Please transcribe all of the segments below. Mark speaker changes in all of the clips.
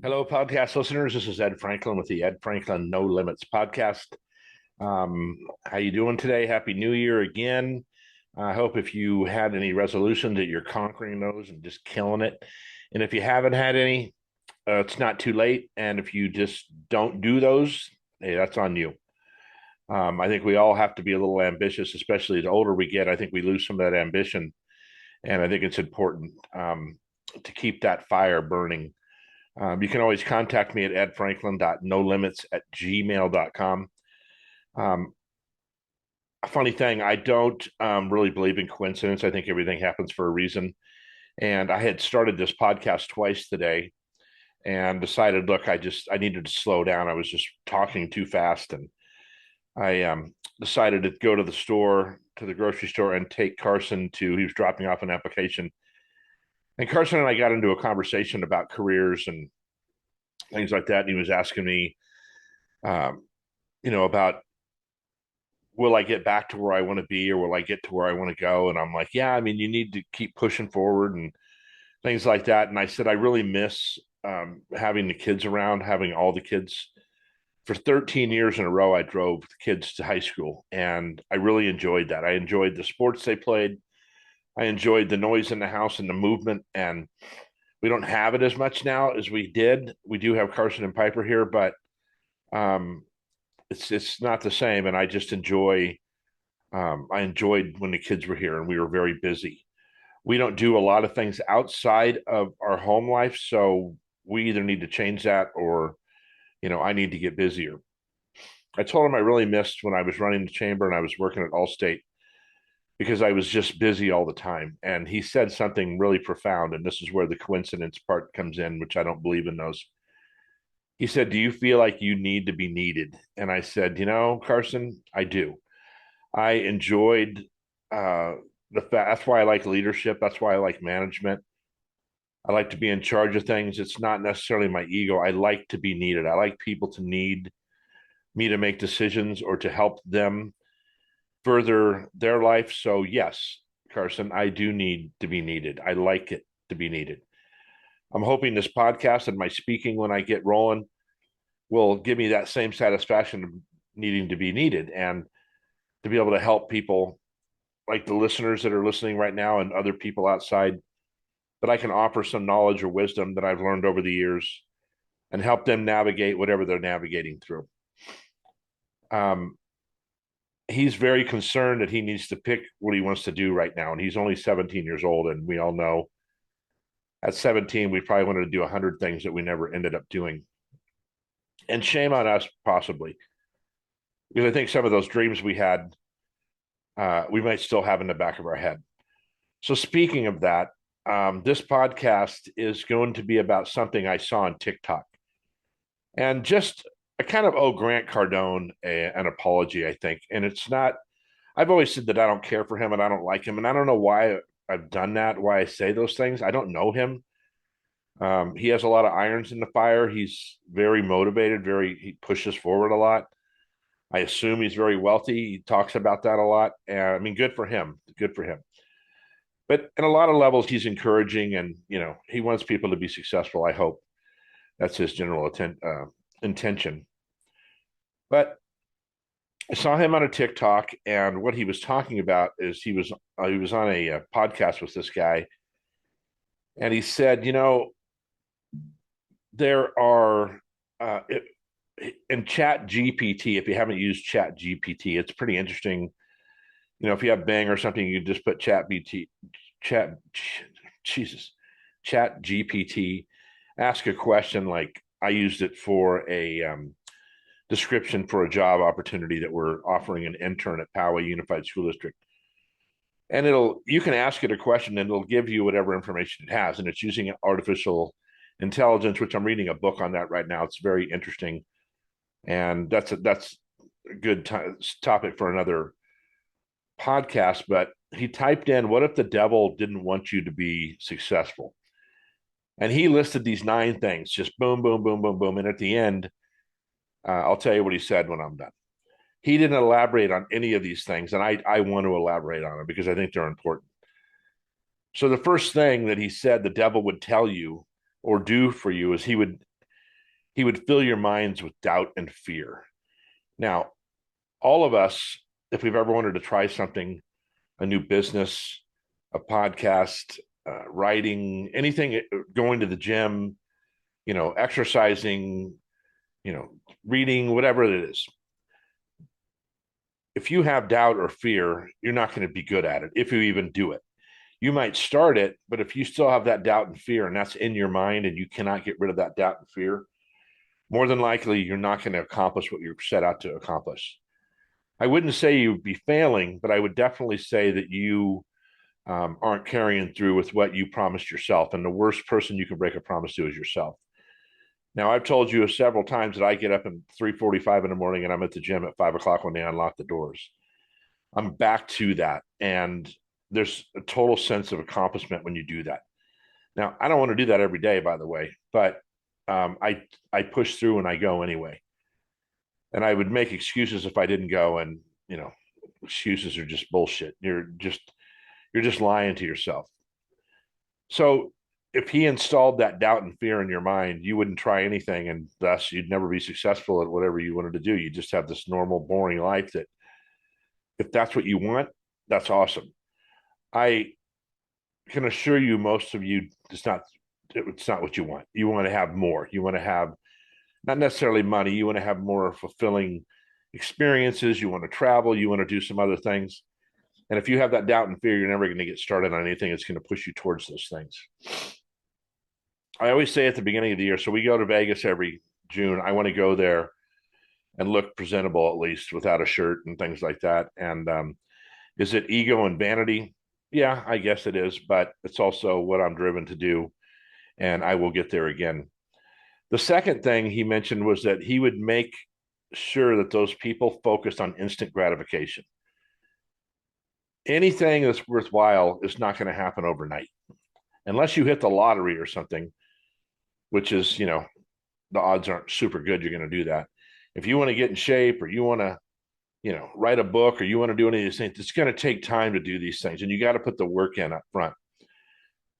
Speaker 1: Hello, podcast listeners. This is Ed Franklin with the Ed Franklin No Limits podcast. How you doing today? Happy New Year again. I hope if you had any resolutions that you're conquering those and just killing it. And if you haven't had any, it's not too late. And if you just don't do those, hey, that's on you. I think we all have to be a little ambitious, especially the older we get. I think we lose some of that ambition, and I think it's important to keep that fire burning. You can always contact me at edfranklin.nolimits@gmail.com. Um, a funny thing, I don't really believe in coincidence. I think everything happens for a reason. And I had started this podcast twice today and decided, look, I needed to slow down. I was just talking too fast, and I decided to go to the grocery store, and take Carson to. He was dropping off an application, and Carson and I got into a conversation about careers and things like that. And he was asking me, um, about will I get back to where I want to be, or will I get to where I want to go? And I'm like, yeah, I mean, you need to keep pushing forward and things like that. And I said, I really miss having the kids around, having all the kids. For 13 years in a row, I drove the kids to high school, and I really enjoyed that. I enjoyed the sports they played. I enjoyed the noise in the house and the movement. And we don't have it as much now as we did. We do have Carson and Piper here, but um, it's not the same. And I enjoyed when the kids were here and we were very busy. We don't do a lot of things outside of our home life, so we either need to change that, or I need to get busier. I told him I really missed when I was running the chamber and I was working at Allstate, because I was just busy all the time. And he said something really profound, and this is where the coincidence part comes in, which I don't believe in those. He said, "Do you feel like you need to be needed?" And I said, Carson, I do. I enjoyed uh, that's why I like leadership. That's why I like management. I like to be in charge of things. It's not necessarily my ego. I like to be needed. I like people to need me to make decisions or to help them further their life. So, yes, Carson, I do need to be needed. I like it to be needed. I'm hoping this podcast and my speaking when I get rolling will give me that same satisfaction of needing to be needed, and to be able to help people like the listeners that are listening right now and other people outside, that I can offer some knowledge or wisdom that I've learned over the years and help them navigate whatever they're navigating through. Um, he's very concerned that he needs to pick what he wants to do right now. And he's only 17 years old. And we all know at 17, we probably wanted to do 100 things that we never ended up doing. And shame on us, possibly, because I think some of those dreams we had, we might still have in the back of our head. So, speaking of that, this podcast is going to be about something I saw on TikTok. And just I kind of owe Grant Cardone an apology, I think. And it's not, I've always said that I don't care for him and I don't like him. And I don't know why I've done that, why I say those things. I don't know him. He has a lot of irons in the fire. He's very motivated, he pushes forward a lot. I assume he's very wealthy. He talks about that a lot. And I mean, good for him. Good for him. But in a lot of levels, he's encouraging, and he wants people to be successful. I hope that's his general intention. But I saw him on a TikTok, and what he was talking about is he was on a podcast with this guy, and he said, there are in Chat GPT. If you haven't used Chat GPT, it's pretty interesting. If you have Bing or something, you just put chat Jesus, Chat GPT, ask a question. Like, I used it for a description for a job opportunity that we're offering an intern at Poway Unified School District. And you can ask it a question and it'll give you whatever information it has. And it's using artificial intelligence, which I'm reading a book on that right now. It's very interesting. And that's a good topic for another podcast. But he typed in, what if the devil didn't want you to be successful? And he listed these 9 things, just boom, boom, boom, boom, boom. And at the end, I'll tell you what he said when I'm done. He didn't elaborate on any of these things, and I want to elaborate on them because I think they're important. So the first thing that he said the devil would tell you or do for you is He would fill your minds with doubt and fear. Now, all of us, if we've ever wanted to try something, a new business, a podcast, writing, anything, going to the gym, exercising, reading, whatever it is. If you have doubt or fear, you're not going to be good at it if you even do it. You might start it, but if you still have that doubt and fear and that's in your mind and you cannot get rid of that doubt and fear, more than likely you're not going to accomplish what you're set out to accomplish. I wouldn't say you'd be failing, but I would definitely say that you aren't carrying through with what you promised yourself. And the worst person you can break a promise to is yourself. Now, I've told you several times that I get up at 3:45 in the morning and I'm at the gym at 5 o'clock when they unlock the doors. I'm back to that. And there's a total sense of accomplishment when you do that. Now, I don't want to do that every day, by the way, but I push through and I go anyway. And I would make excuses if I didn't go, and excuses are just bullshit. You're just lying to yourself. So if he installed that doubt and fear in your mind, you wouldn't try anything, and thus you'd never be successful at whatever you wanted to do. You just have this normal, boring life that, if that's what you want, that's awesome. I can assure you, most of you, it's not what you want. You want to have more. You want to have not necessarily money. You want to have more fulfilling experiences. You want to travel. You want to do some other things. And if you have that doubt and fear, you're never going to get started on anything. It's going to push you towards those things. I always say at the beginning of the year, so we go to Vegas every June. I want to go there and look presentable, at least without a shirt and things like that. And is it ego and vanity? Yeah, I guess it is, but it's also what I'm driven to do. And I will get there again. The second thing he mentioned was that he would make sure that those people focused on instant gratification. Anything that's worthwhile is not going to happen overnight unless you hit the lottery or something, which is, the odds aren't super good you're going to do that. If you want to get in shape, or you want to, write a book, or you want to do any of these things, it's going to take time to do these things. And you got to put the work in up front.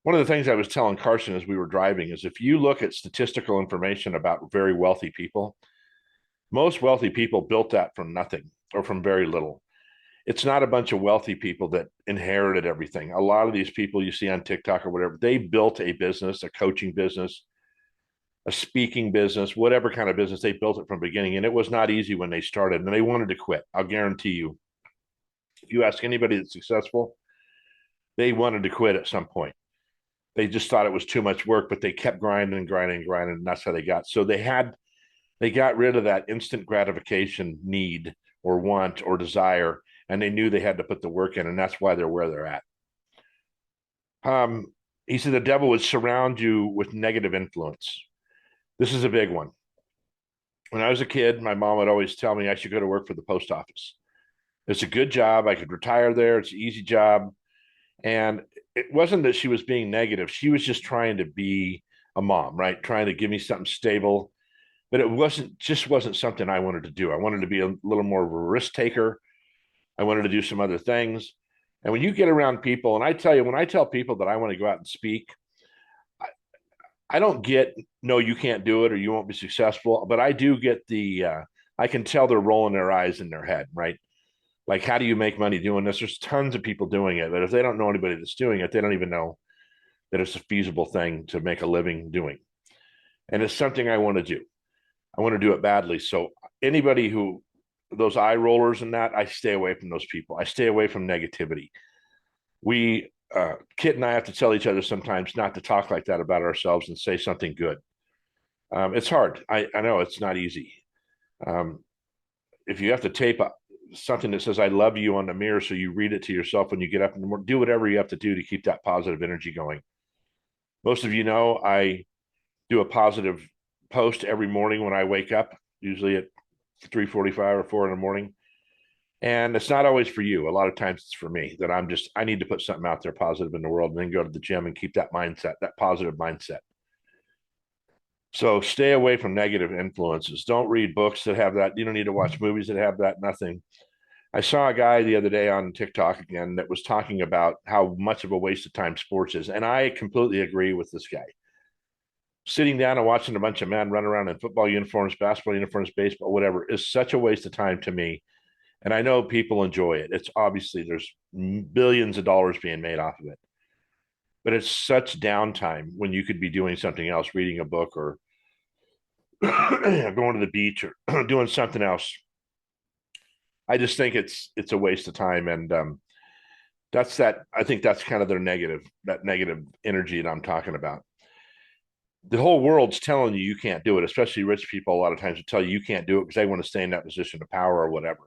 Speaker 1: One of the things I was telling Carson as we were driving is, if you look at statistical information about very wealthy people, most wealthy people built that from nothing or from very little. It's not a bunch of wealthy people that inherited everything. A lot of these people you see on TikTok or whatever, they built a business, a coaching business, a speaking business, whatever kind of business. They built it from the beginning, and it was not easy when they started, and they wanted to quit. I'll guarantee you, if you ask anybody that's successful, they wanted to quit at some point. They just thought it was too much work, but they kept grinding and grinding and grinding, and that's how they got. So they got rid of that instant gratification need or want or desire, and they knew they had to put the work in, and that's why they're where they're at. He said the devil would surround you with negative influence. This is a big one. When I was a kid, my mom would always tell me I should go to work for the post office. It's a good job. I could retire there. It's an easy job. And it wasn't that she was being negative. She was just trying to be a mom, right? Trying to give me something stable. But it wasn't something I wanted to do. I wanted to be a little more of a risk taker. I wanted to do some other things. And when you get around people, and I tell you, when I tell people that I want to go out and speak, I don't get, no, you can't do it or you won't be successful, but I do get I can tell they're rolling their eyes in their head, right? Like, how do you make money doing this? There's tons of people doing it, but if they don't know anybody that's doing it, they don't even know that it's a feasible thing to make a living doing. And it's something I want to do. I want to do it badly. So anybody who, those eye rollers and that, I stay away from those people. I stay away from negativity. Kit and I have to tell each other sometimes not to talk like that about ourselves and say something good. It's hard. I know it's not easy. If you have to tape up something that says "I love you" on the mirror, so you read it to yourself when you get up, and do whatever you have to do to keep that positive energy going. Most of you know I do a positive post every morning when I wake up, usually at 3:45 or 4 in the morning. And it's not always for you. A lot of times it's for me, that I need to put something out there positive in the world, and then go to the gym and keep that mindset, that positive mindset. So stay away from negative influences. Don't read books that have that. You don't need to watch movies that have that. Nothing. I saw a guy the other day on TikTok again that was talking about how much of a waste of time sports is. And I completely agree with this guy. sitting down and watching a bunch of men run around in football uniforms, basketball uniforms, baseball, whatever, is such a waste of time to me. And I know people enjoy it. It's obviously there's billions of dollars being made off of it, but it's such downtime when you could be doing something else, reading a book or going to the beach or doing something else. I just think it's a waste of time, and that's that. I think that's kind of their negative, that negative energy that I'm talking about. The whole world's telling you can't do it, especially rich people. A lot of times will tell you you can't do it because they want to stay in that position of power or whatever.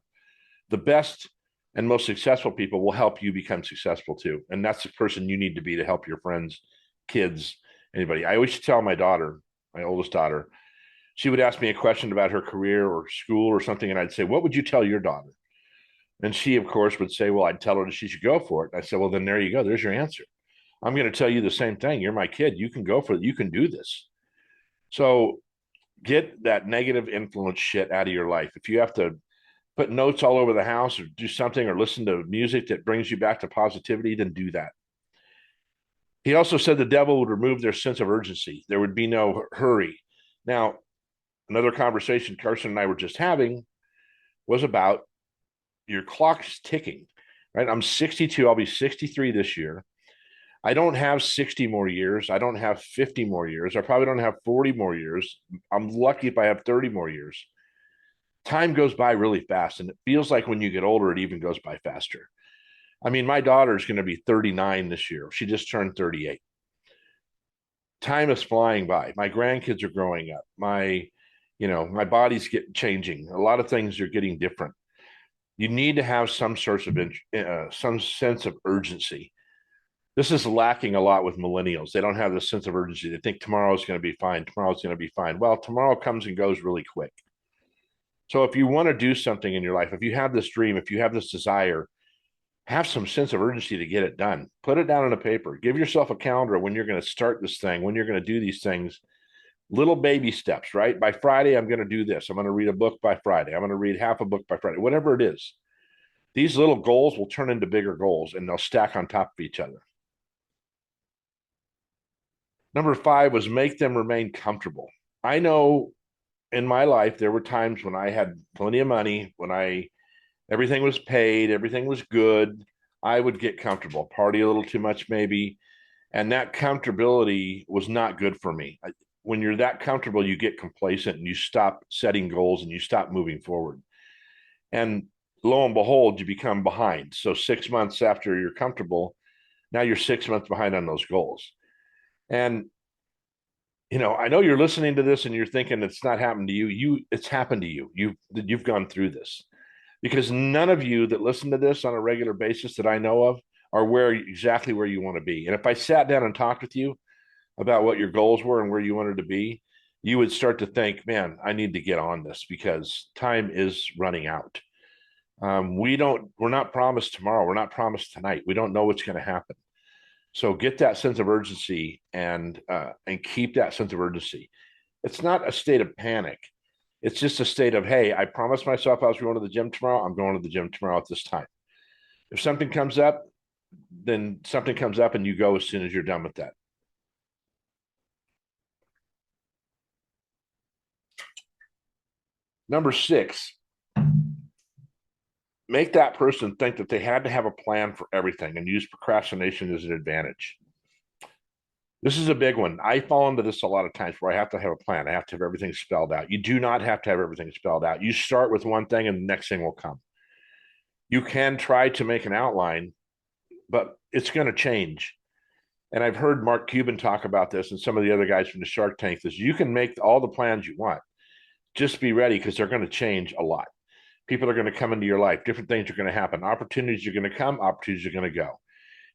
Speaker 1: The best and most successful people will help you become successful too, and that's the person you need to be to help your friends, kids, anybody. I always tell my daughter, my oldest daughter, she would ask me a question about her career or school or something, and I'd say, "What would you tell your daughter?" And she, of course, would say, "Well, I'd tell her that she should go for it." I said, "Well, then there you go. There's your answer. I'm going to tell you the same thing. You're my kid. You can go for it. You can do this." So get that negative influence shit out of your life. If you have to put notes all over the house or do something or listen to music that brings you back to positivity, then do that. He also said the devil would remove their sense of urgency. There would be no hurry. Now, another conversation Carson and I were just having was about your clock's ticking, right? I'm 62. I'll be 63 this year. I don't have 60 more years. I don't have 50 more years. I probably don't have 40 more years. I'm lucky if I have 30 more years. Time goes by really fast, and it feels like when you get older, it even goes by faster. I mean, my daughter's going to be 39 this year. She just turned 38. Time is flying by. My grandkids are growing up. My body's changing. A lot of things are getting different. You need to have some sense of urgency. This is lacking a lot with millennials. They don't have this sense of urgency. They think tomorrow is going to be fine. Tomorrow's going to be fine. Well, tomorrow comes and goes really quick. So if you want to do something in your life, if you have this dream, if you have this desire, have some sense of urgency to get it done. Put it down on a paper. Give yourself a calendar when you're going to start this thing, when you're going to do these things. Little baby steps, right? By Friday, I'm going to do this. I'm going to read a book by Friday. I'm going to read half a book by Friday, whatever it is. These little goals will turn into bigger goals and they'll stack on top of each other. Number 5 was make them remain comfortable. I know in my life there were times when I had plenty of money, when I everything was paid, everything was good. I would get comfortable, party a little too much maybe, and that comfortability was not good for me. When you're that comfortable, you get complacent and you stop setting goals and you stop moving forward. And lo and behold, you become behind. So 6 months after you're comfortable, now you're 6 months behind on those goals. And I know you're listening to this and you're thinking it's not happened to you. It's happened to you. You've gone through this because none of you that listen to this on a regular basis that I know of are exactly where you want to be. And if I sat down and talked with you about what your goals were and where you wanted to be, you would start to think, man, I need to get on this because time is running out. We're not promised tomorrow. We're not promised tonight. We don't know what's going to happen. So get that sense of urgency and keep that sense of urgency. It's not a state of panic. It's just a state of, hey, I promised myself I was going to the gym tomorrow. I'm going to the gym tomorrow at this time. If something comes up, then something comes up and you go as soon as you're done with that. Number 6, make that person think that they had to have a plan for everything and use procrastination as an advantage. This is a big one. I fall into this a lot of times where I have to have a plan. I have to have everything spelled out. You do not have to have everything spelled out. You start with one thing and the next thing will come. You can try to make an outline, but it's going to change. And I've heard Mark Cuban talk about this and some of the other guys from the Shark Tank. This you can make all the plans you want. Just be ready because they're going to change a lot. People are going to come into your life. Different things are going to happen. Opportunities are going to come. Opportunities are going to go.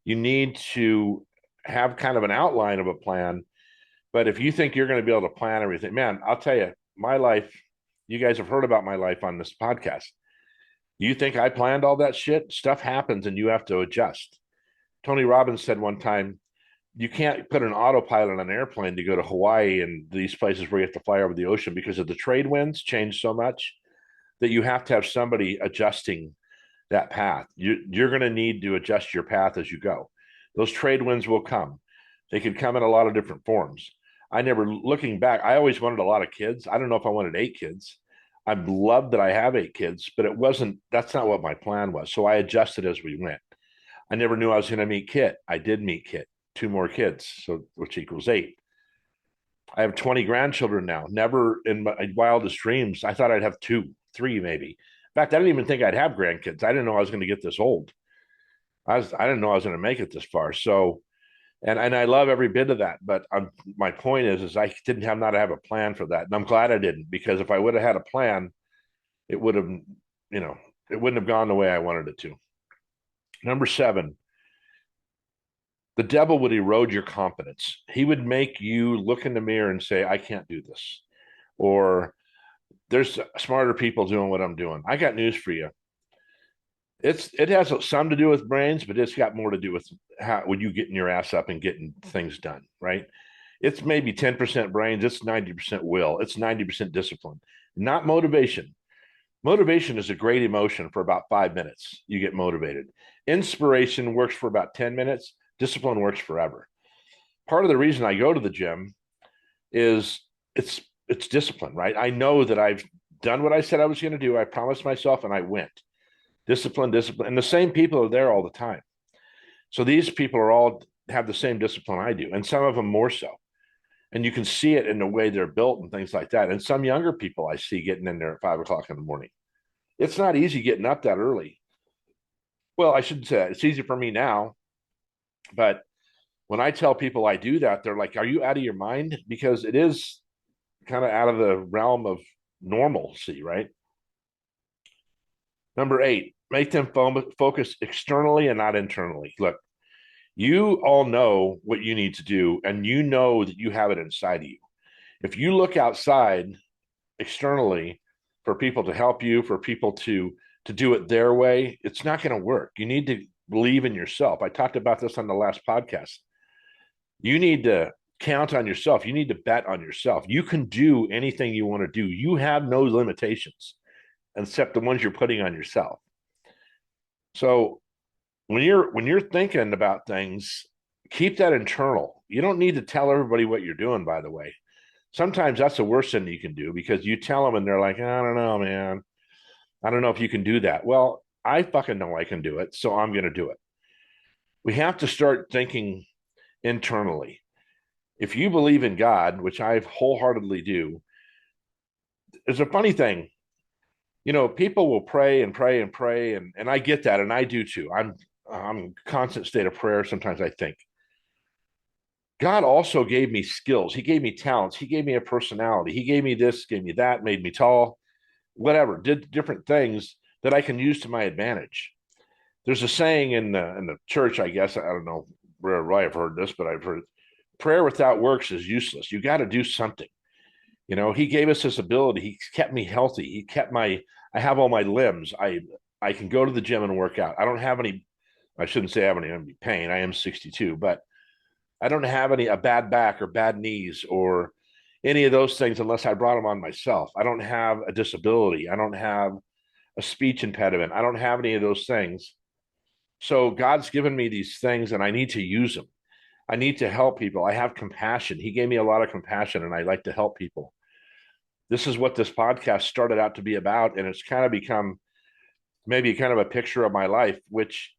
Speaker 1: You need to have kind of an outline of a plan. But if you think you're going to be able to plan everything, man, I'll tell you, my life, you guys have heard about my life on this podcast. You think I planned all that shit? Stuff happens and you have to adjust. Tony Robbins said one time, you can't put an autopilot on an airplane to go to Hawaii and these places where you have to fly over the ocean because of the trade winds change so much that you have to have somebody adjusting that path. You're going to need to adjust your path as you go. Those trade winds will come. They can come in a lot of different forms. I never, looking back, I always wanted a lot of kids. I don't know if I wanted 8 kids. I love that I have 8 kids, but that's not what my plan was. So I adjusted as we went. I never knew I was going to meet Kit. I did meet Kit, 2 more kids, so which equals 8. I have 20 grandchildren now. Never in my wildest dreams, I thought I'd have 2, 3, maybe. In fact, I didn't even think I'd have grandkids. I didn't know I was going to get this old. I didn't know I was going to make it this far. So, and I love every bit of that. But my point is I didn't have not have a plan for that, and I'm glad I didn't, because if I would have had a plan, it would have, you know, it wouldn't have gone the way I wanted it to. Number 7, the devil would erode your confidence. He would make you look in the mirror and say, I can't do this. Or there's smarter people doing what I'm doing. I got news for you. It has some to do with brains, but it's got more to do with how when you getting your ass up and getting things done, right? It's maybe 10% brains, it's 90% will, it's 90% discipline, not motivation. Motivation is a great emotion for about 5 minutes. You get motivated. Inspiration works for about 10 minutes. Discipline works forever. Part of the reason I go to the gym is it's discipline, right? I know that I've done what I said I was going to do. I promised myself and I went. Discipline, discipline. And the same people are there all the time. So these people are all have the same discipline I do, and some of them more so. And you can see it in the way they're built and things like that. And some younger people I see getting in there at 5 o'clock in the morning. It's not easy getting up that early. Well, I shouldn't say that. It's easy for me now, but when I tell people I do that, they're like, "Are you out of your mind?" Because it is kind of out of the realm of normalcy, right? Number 8, make them focus externally and not internally. Look, you all know what you need to do, and you know that you have it inside of you. If you look outside externally for people to help you, for people to do it their way, it's not going to work. You need to believe in yourself. I talked about this on the last podcast. You need to count on yourself. You need to bet on yourself. You can do anything you want to do. You have no limitations except the ones you're putting on yourself. So when you're thinking about things, keep that internal. You don't need to tell everybody what you're doing, by the way. Sometimes that's the worst thing you can do, because you tell them and they're like, I don't know, man. I don't know if you can do that. Well, I fucking know I can do it, so I'm going to do it. We have to start thinking internally. If you believe in God, which I wholeheartedly do, there's a funny thing. People will pray and pray and pray, and I get that, and I do too. I'm in constant state of prayer. Sometimes I think God also gave me skills. He gave me talents. He gave me a personality. He gave me this, gave me that, made me tall, whatever, did different things that I can use to my advantage. There's a saying in the church, I guess. I don't know where I've heard this, but I've heard prayer without works is useless. You got to do something. He gave us this ability. He kept me healthy. I have all my limbs. I can go to the gym and work out. I don't have any, I shouldn't say I have any pain. I am 62, but I don't have a bad back or bad knees or any of those things unless I brought them on myself. I don't have a disability. I don't have a speech impediment. I don't have any of those things. So God's given me these things and I need to use them. I need to help people. I have compassion. He gave me a lot of compassion and I like to help people. This is what this podcast started out to be about. And it's kind of become maybe kind of a picture of my life, which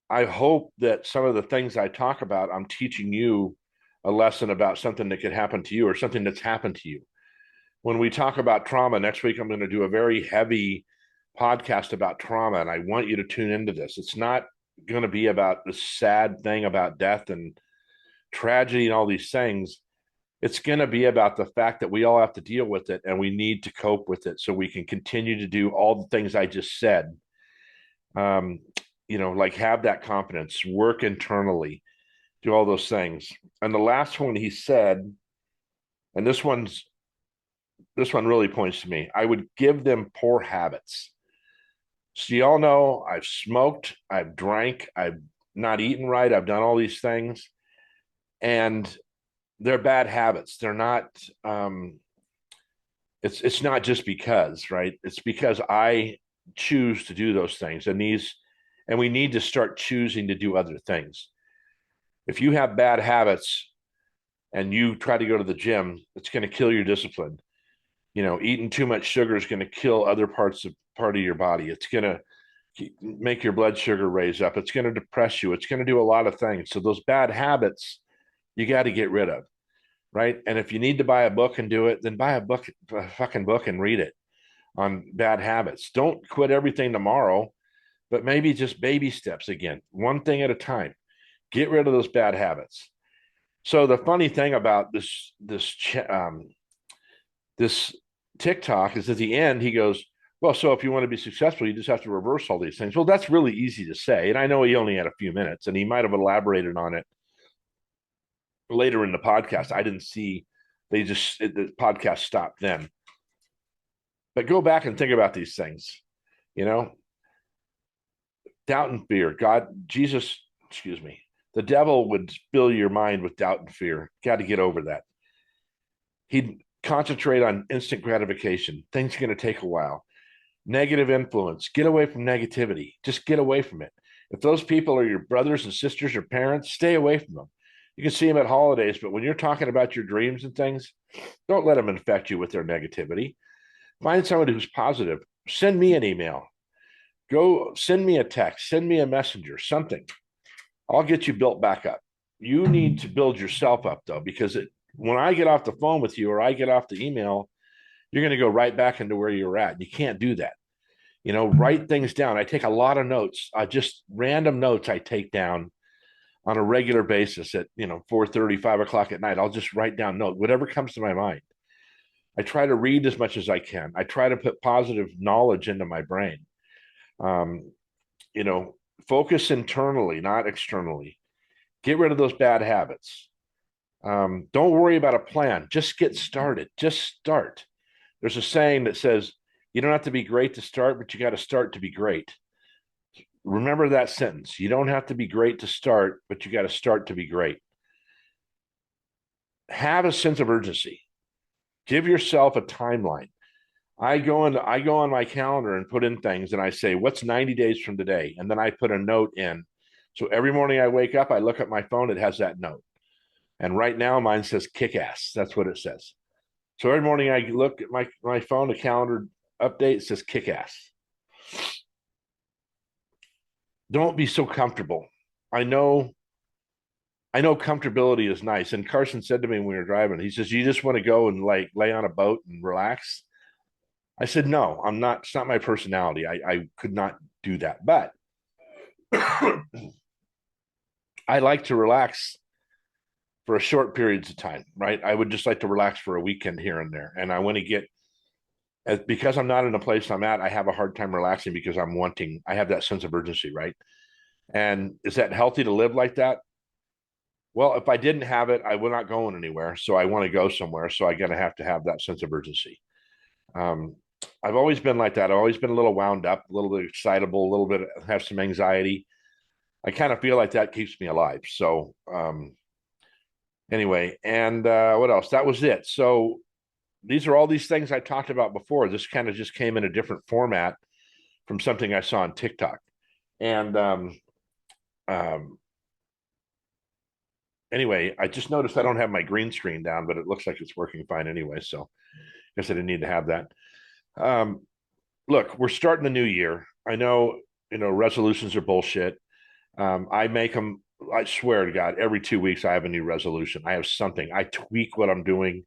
Speaker 1: I hope that some of the things I talk about, I'm teaching you a lesson about something that could happen to you or something that's happened to you. When we talk about trauma next week, I'm going to do a very heavy podcast about trauma, and I want you to tune into this. It's not going to be about the sad thing about death and tragedy and all these things. It's going to be about the fact that we all have to deal with it and we need to cope with it so we can continue to do all the things I just said. Um, like have that confidence, work internally, do all those things. And the last one he said, and this one really points to me, I would give them poor habits. So y'all know I've smoked, I've drank, I've not eaten right, I've done all these things, and they're bad habits. They're not. It's not just because, right? It's because I choose to do those things, and we need to start choosing to do other things. If you have bad habits, and you try to go to the gym, it's going to kill your discipline. Eating too much sugar is going to kill other part of your body. It's going to make your blood sugar raise up. It's going to depress you. It's going to do a lot of things. So those bad habits, you got to get rid of, right? And if you need to buy a book and do it, then buy a fucking book and read it on bad habits. Don't quit everything tomorrow, but maybe just baby steps again, one thing at a time. Get rid of those bad habits. So the funny thing about this TikTok is at the end he goes, well, so if you want to be successful, you just have to reverse all these things. Well, that's really easy to say, and I know he only had a few minutes, and he might have elaborated on it later in the podcast. I didn't see the podcast stopped then. But go back and think about these things. You know, doubt and fear. Jesus, excuse me. The devil would fill your mind with doubt and fear. Got to get over that. He'd concentrate on instant gratification. Things are going to take a while. Negative influence. Get away from negativity. Just get away from it. If those people are your brothers and sisters or parents, stay away from them. You can see them at holidays, but when you're talking about your dreams and things, don't let them infect you with their negativity. Find somebody who's positive. Send me an email. Go send me a text. Send me a messenger, something. I'll get you built back up. You need to build yourself up, though, because when I get off the phone with you or I get off the email, you're going to go right back into where you're at. You can't do that. Write things down. I take a lot of notes. Just random notes I take down on a regular basis at 4:30, 5 o'clock at night. I'll just write down notes, whatever comes to my mind. I try to read as much as I can. I try to put positive knowledge into my brain. Um, Focus internally, not externally. Get rid of those bad habits. Don't worry about a plan. Just get started. Just start. There's a saying that says, you don't have to be great to start, but you got to start to be great. Remember that sentence. You don't have to be great to start, but you got to start to be great. Have a sense of urgency. Give yourself a timeline. I go on my calendar and put in things and I say, what's 90 days from today? And then I put a note in. So every morning I wake up, I look at my phone, it has that note. And right now mine says kick ass. That's what it says. So every morning I look at my phone, the calendar update says kick ass. Don't be so comfortable. I know comfortability is nice. And Carson said to me when we were driving, he says, you just want to go and like lay on a boat and relax? I said, no, I'm not. It's not my personality. I could not do that. But I like to relax for a short periods of time, right? I would just like to relax for a weekend here and there. And I want to because I'm not in the place I'm at, I have a hard time relaxing because I have that sense of urgency, right? And is that healthy to live like that? Well, if I didn't have it, I would not going anywhere. So I want to go somewhere. So I gotta have to have that sense of urgency. Um, I've always been like that. I've always been a little wound up, a little bit excitable, a little bit have some anxiety. I kind of feel like that keeps me alive. So anyway, and what else? That was it. So these are all these things I talked about before. This kind of just came in a different format from something I saw on TikTok. And anyway, I just noticed I don't have my green screen down, but it looks like it's working fine anyway. So I guess I didn't need to have that. Look, we're starting the new year. I know, resolutions are bullshit. I make them, I swear to God, every 2 weeks I have a new resolution. I have something. I tweak what I'm doing.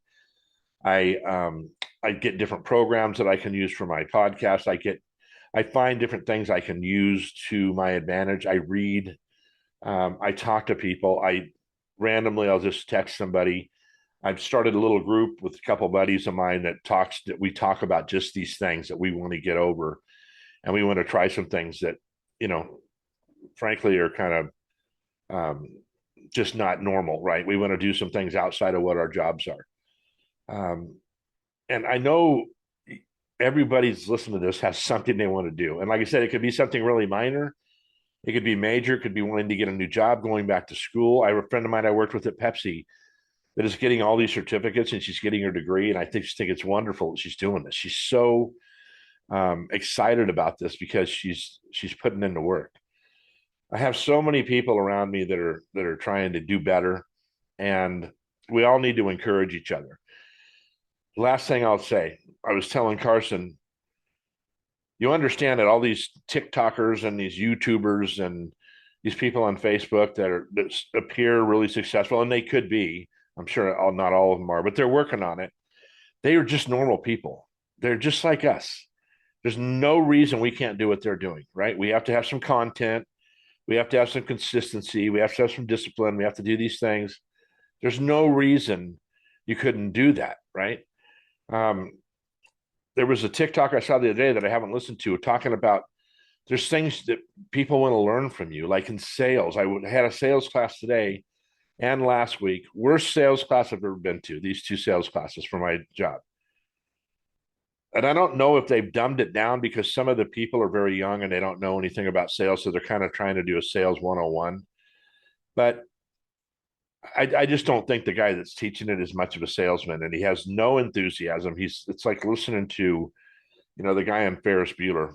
Speaker 1: I get different programs that I can use for my podcast. I find different things I can use to my advantage. I read, I talk to people. I'll just text somebody. I've started a little group with a couple of buddies of mine that we talk about just these things that we want to get over, and we want to try some things that, frankly, are kind of just not normal, right? We want to do some things outside of what our jobs are. And I know everybody's listening to this has something they want to do. And like I said, it could be something really minor. It could be major. It could be wanting to get a new job, going back to school. I have a friend of mine I worked with at Pepsi that is getting all these certificates and she's getting her degree. And I think it's wonderful that she's doing this. She's so excited about this because she's putting in the work. I have so many people around me that are trying to do better, and we all need to encourage each other. Last thing I'll say, I was telling Carson, you understand that all these TikTokers and these YouTubers and these people on Facebook that appear really successful, and they could be, I'm sure not all of them are, but they're working on it. They are just normal people. They're just like us. There's no reason we can't do what they're doing, right? We have to have some content. We have to have some consistency. We have to have some discipline. We have to do these things. There's no reason you couldn't do that, right? Um, there was a TikTok I saw the other day that I haven't listened to talking about there's things that people want to learn from you, like in sales. Had a sales class today and last week. Worst sales class I've ever been to, these two sales classes for my job. And I don't know if they've dumbed it down because some of the people are very young and they don't know anything about sales. So they're kind of trying to do a sales 101. But I just don't think the guy that's teaching it is much of a salesman, and he has no enthusiasm. It's like listening to, the guy on Ferris Bueller.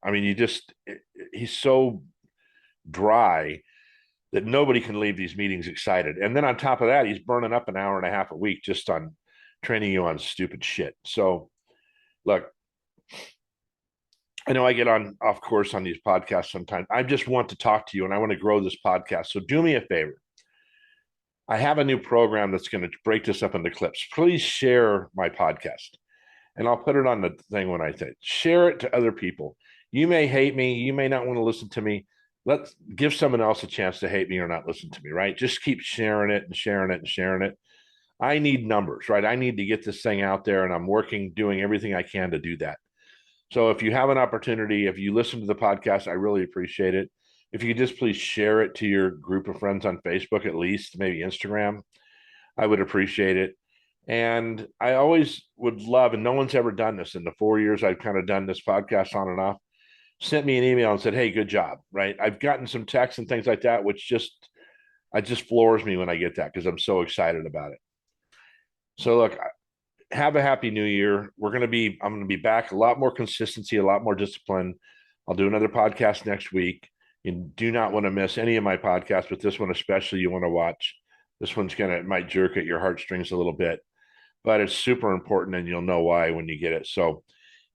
Speaker 1: I mean, he's so dry that nobody can leave these meetings excited. And then on top of that, he's burning up an hour and a half a week just on training you on stupid shit. So look, I know I get off course on these podcasts sometimes. I just want to talk to you and I want to grow this podcast. So do me a favor. I have a new program that's going to break this up into clips. Please share my podcast and I'll put it on the thing when I say share it to other people. You may hate me. You may not want to listen to me. Let's give someone else a chance to hate me or not listen to me, right? Just keep sharing it and sharing it and sharing it. I need numbers, right? I need to get this thing out there and I'm doing everything I can to do that. So if you have an opportunity, if you listen to the podcast, I really appreciate it. If you could just please share it to your group of friends on Facebook, at least, maybe Instagram, I would appreciate it. And I always would love, and no one's ever done this in the 4 years I've kind of done this podcast on and off, sent me an email and said, hey, good job, right? I've gotten some texts and things like that, which it just floors me when I get that because I'm so excited about it. So look, have a happy new year. I'm going to be back, a lot more consistency, a lot more discipline. I'll do another podcast next week. You do not want to miss any of my podcasts, but this one especially you want to watch. This one's it might jerk at your heartstrings a little bit, but it's super important and you'll know why when you get it. So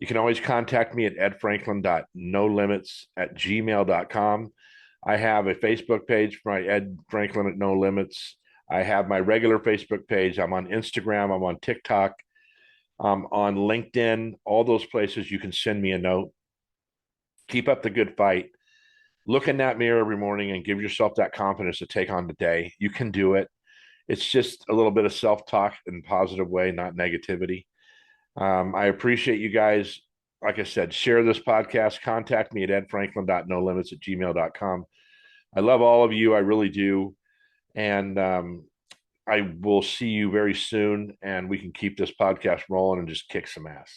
Speaker 1: you can always contact me at edfranklin.nolimits@gmail.com. I have a Facebook page for my Ed Franklin at No Limits. I have my regular Facebook page. I'm on Instagram. I'm on TikTok. On LinkedIn, all those places you can send me a note. Keep up the good fight. Look in that mirror every morning and give yourself that confidence to take on the day. You can do it. It's just a little bit of self-talk in a positive way, not negativity. I appreciate you guys. Like I said, share this podcast. Contact me at edfranklin.nolimits@gmail.com. I love all of you. I really do. And I will see you very soon, and we can keep this podcast rolling and just kick some ass.